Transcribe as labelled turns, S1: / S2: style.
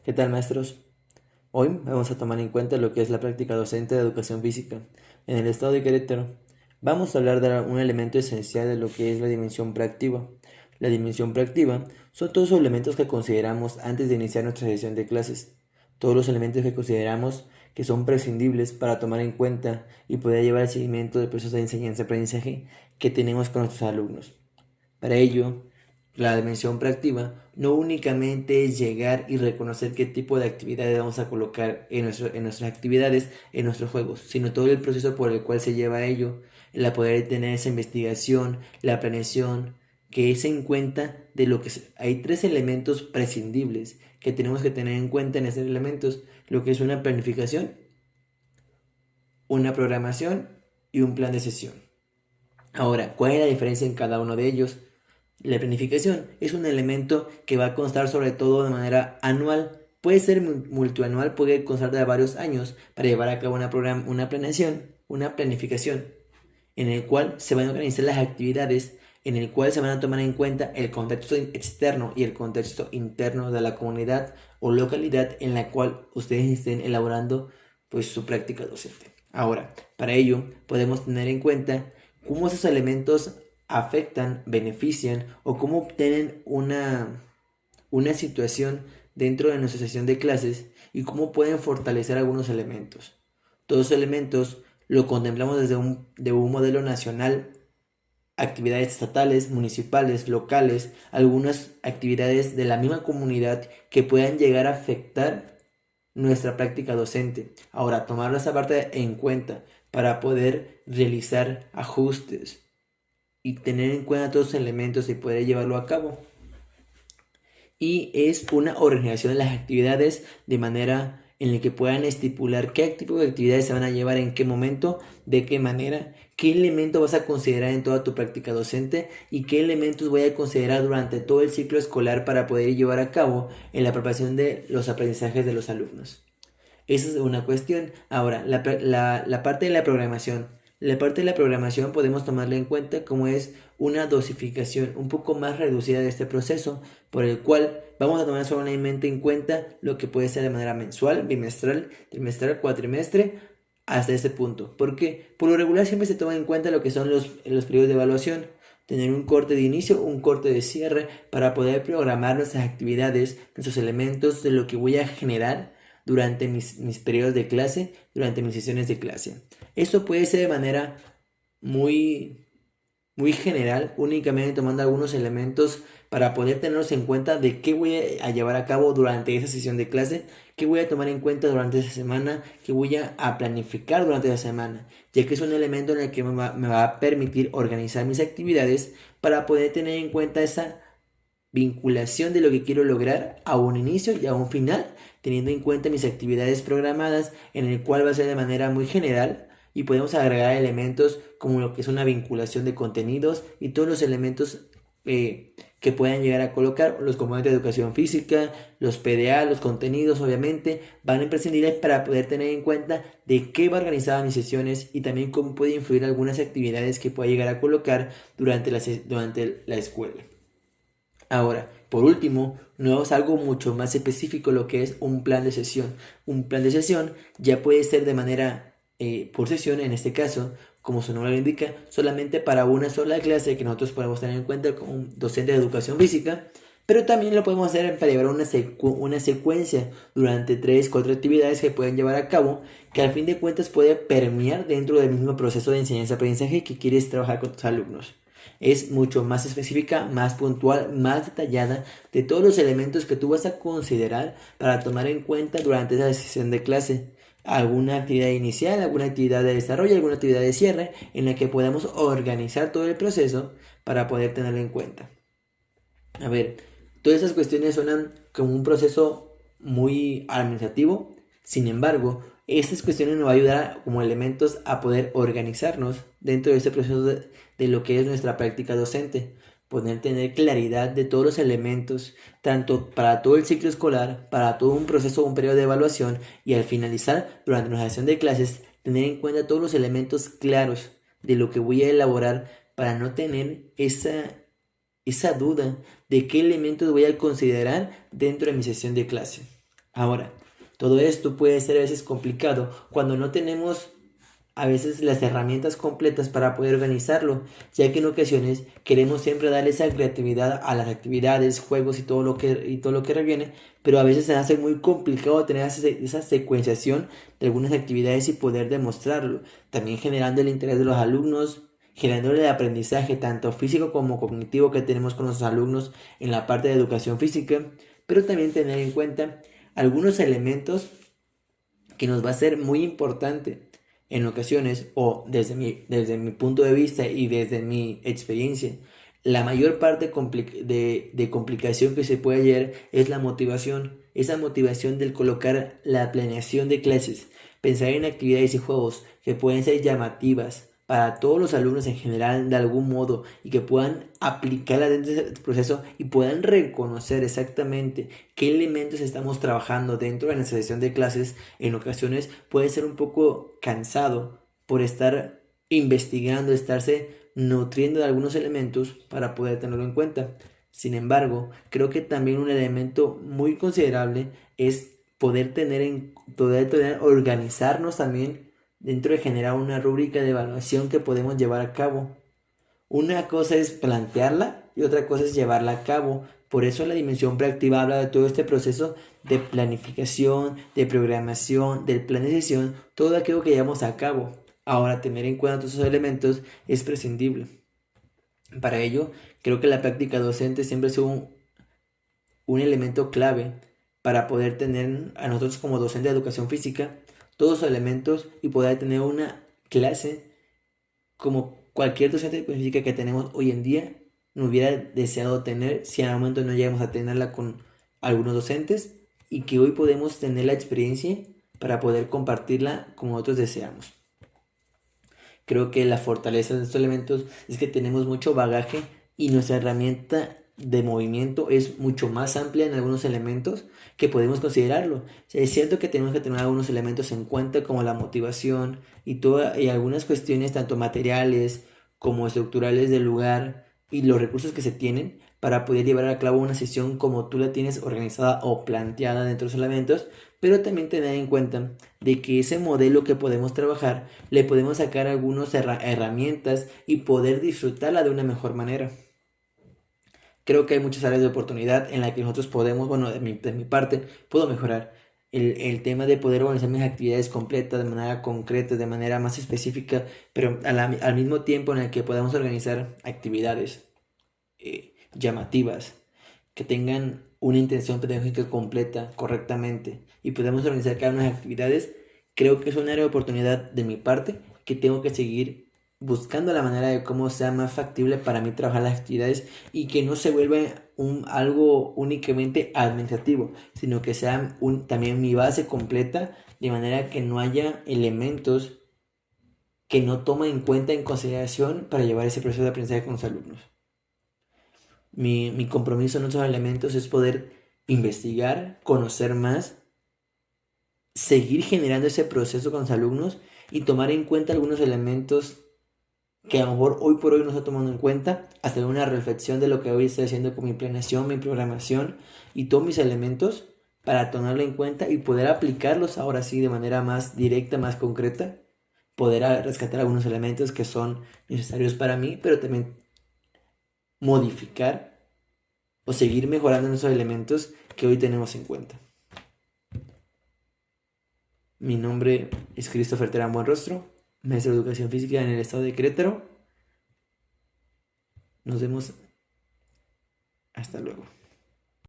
S1: ¿Qué tal, maestros? Hoy vamos a tomar en cuenta lo que es la práctica docente de educación física en el estado de Querétaro. Vamos a hablar de un elemento esencial de lo que es la dimensión proactiva. La dimensión proactiva son todos los elementos que consideramos antes de iniciar nuestra sesión de clases. Todos los elementos que consideramos que son prescindibles para tomar en cuenta y poder llevar el seguimiento del proceso de enseñanza-aprendizaje que tenemos con nuestros alumnos. Para ello, la dimensión proactiva no únicamente es llegar y reconocer qué tipo de actividades vamos a colocar en nuestras actividades, en nuestros juegos, sino todo el proceso por el cual se lleva ello, el poder tener esa investigación, la planeación, que es en cuenta de lo que hay tres elementos prescindibles que tenemos que tener en cuenta en estos elementos, lo que es una planificación, una programación y un plan de sesión. Ahora, ¿cuál es la diferencia en cada uno de ellos? La planificación es un elemento que va a constar sobre todo de manera anual. Puede ser multianual, puede constar de varios años para llevar a cabo una planeación, una planificación, en el cual se van a organizar las actividades, en el cual se van a tomar en cuenta el contexto externo y el contexto interno de la comunidad o localidad en la cual ustedes estén elaborando pues su práctica docente. Ahora, para ello podemos tener en cuenta cómo esos elementos afectan, benefician o cómo obtienen una situación dentro de nuestra sesión de clases y cómo pueden fortalecer algunos elementos. Todos los elementos lo contemplamos de un modelo nacional, actividades estatales, municipales, locales, algunas actividades de la misma comunidad que puedan llegar a afectar nuestra práctica docente. Ahora, tomar esa parte en cuenta para poder realizar ajustes y tener en cuenta todos los elementos y poder llevarlo a cabo. Y es una organización de las actividades de manera en la que puedan estipular qué tipo de actividades se van a llevar en qué momento, de qué manera, qué elemento vas a considerar en toda tu práctica docente y qué elementos voy a considerar durante todo el ciclo escolar para poder llevar a cabo en la preparación de los aprendizajes de los alumnos. Esa es una cuestión. Ahora, la parte de la programación. La parte de la programación podemos tomarla en cuenta como es una dosificación un poco más reducida de este proceso, por el cual vamos a tomar solamente en cuenta lo que puede ser de manera mensual, bimestral, trimestral, cuatrimestre, hasta este punto. Porque por lo regular siempre se toma en cuenta lo que son los periodos de evaluación, tener un corte de inicio, un corte de cierre, para poder programar nuestras actividades, nuestros elementos de lo que voy a generar durante mis periodos de clase, durante mis sesiones de clase. Esto puede ser de manera muy, muy general, únicamente tomando algunos elementos para poder tenerlos en cuenta de qué voy a llevar a cabo durante esa sesión de clase, qué voy a tomar en cuenta durante esa semana, qué voy a planificar durante esa semana, ya que es un elemento en el que me va a permitir organizar mis actividades para poder tener en cuenta esa vinculación de lo que quiero lograr a un inicio y a un final, teniendo en cuenta mis actividades programadas, en el cual va a ser de manera muy general y podemos agregar elementos como lo que es una vinculación de contenidos y todos los elementos que puedan llegar a colocar, los componentes de educación física, los PDA, los contenidos obviamente van a imprescindibles para poder tener en cuenta de qué va organizada mis sesiones y también cómo puede influir algunas actividades que pueda llegar a colocar durante la escuela. Ahora, por último, no es algo mucho más específico lo que es un plan de sesión. Un plan de sesión ya puede ser de manera por sesión, en este caso, como su nombre lo indica, solamente para una sola clase que nosotros podemos tener en cuenta como un docente de educación física, pero también lo podemos hacer para llevar una secuencia durante 3, 4 actividades que pueden llevar a cabo, que al fin de cuentas puede permear dentro del mismo proceso de enseñanza-aprendizaje que quieres trabajar con tus alumnos. Es mucho más específica, más puntual, más detallada de todos los elementos que tú vas a considerar para tomar en cuenta durante esa sesión de clase. Alguna actividad inicial, alguna actividad de desarrollo, alguna actividad de cierre en la que podamos organizar todo el proceso para poder tenerlo en cuenta. A ver, todas esas cuestiones suenan como un proceso muy administrativo. Sin embargo, estas cuestiones nos va a ayudar como elementos a poder organizarnos dentro de este proceso de lo que es nuestra práctica docente. Poder tener claridad de todos los elementos, tanto para todo el ciclo escolar, para todo un proceso, un periodo de evaluación y al finalizar, durante nuestra sesión de clases, tener en cuenta todos los elementos claros de lo que voy a elaborar para no tener esa duda de qué elementos voy a considerar dentro de mi sesión de clase. Ahora, todo esto puede ser a veces complicado cuando no tenemos a veces las herramientas completas para poder organizarlo, ya que en ocasiones queremos siempre darle esa creatividad a las actividades, juegos y todo lo que reviene, pero a veces se hace muy complicado tener esa secuenciación de algunas actividades y poder demostrarlo, también generando el interés de los alumnos, generando el aprendizaje tanto físico como cognitivo que tenemos con los alumnos en la parte de educación física, pero también tener en cuenta algunos elementos que nos va a ser muy importante en ocasiones, o desde mi punto de vista y desde mi experiencia, la mayor parte de complicación que se puede hallar es la motivación, esa motivación del colocar la planeación de clases, pensar en actividades y juegos que pueden ser llamativas para todos los alumnos en general de algún modo y que puedan aplicarla dentro de ese proceso y puedan reconocer exactamente qué elementos estamos trabajando dentro de nuestra sesión de clases. En ocasiones puede ser un poco cansado por estar investigando, estarse nutriendo de algunos elementos para poder tenerlo en cuenta. Sin embargo, creo que también un elemento muy considerable es organizarnos también dentro de generar una rúbrica de evaluación que podemos llevar a cabo. Una cosa es plantearla y otra cosa es llevarla a cabo. Por eso la dimensión proactiva habla de todo este proceso de planificación, de programación, del plan de sesión, todo aquello que llevamos a cabo. Ahora, tener en cuenta todos esos elementos es prescindible. Para ello, creo que la práctica docente siempre es un elemento clave para poder tener a nosotros como docente de educación física todos los elementos y poder tener una clase como cualquier docente de educación física que tenemos hoy en día no hubiera deseado tener si en algún momento no llegamos a tenerla con algunos docentes y que hoy podemos tener la experiencia para poder compartirla como nosotros deseamos. Creo que la fortaleza de estos elementos es que tenemos mucho bagaje y nuestra herramienta de movimiento es mucho más amplia en algunos elementos que podemos considerarlo. O sea, es cierto que tenemos que tener algunos elementos en cuenta como la motivación y algunas cuestiones tanto materiales como estructurales del lugar y los recursos que se tienen para poder llevar a cabo una sesión como tú la tienes organizada o planteada dentro de los elementos, pero también tener en cuenta de que ese modelo que podemos trabajar le podemos sacar algunas herramientas y poder disfrutarla de una mejor manera. Creo que hay muchas áreas de oportunidad en las que nosotros podemos, bueno, de mi parte, puedo mejorar. El tema de poder organizar mis actividades completas, de manera concreta, de manera más específica, pero al mismo tiempo en el que podamos organizar actividades llamativas, que tengan una intención pedagógica completa, correctamente, y podemos organizar cada una de las actividades, creo que es un área de oportunidad de mi parte que tengo que seguir buscando la manera de cómo sea más factible para mí trabajar las actividades y que no se vuelva algo únicamente administrativo, sino que sea también mi base completa, de manera que no haya elementos que no tomen en cuenta en consideración para llevar ese proceso de aprendizaje con los alumnos. Mi compromiso en otros elementos es poder investigar, conocer más, seguir generando ese proceso con los alumnos y tomar en cuenta algunos elementos que a lo mejor hoy por hoy no está tomando en cuenta, hacer una reflexión de lo que hoy estoy haciendo con mi planeación, mi programación y todos mis elementos para tomarlo en cuenta y poder aplicarlos ahora sí de manera más directa, más concreta, poder rescatar algunos elementos que son necesarios para mí, pero también modificar o seguir mejorando esos elementos que hoy tenemos en cuenta. Mi nombre es Christopher Terán Buenrostro, maestro de Educación Física en el estado de Querétaro. Nos vemos. Hasta luego.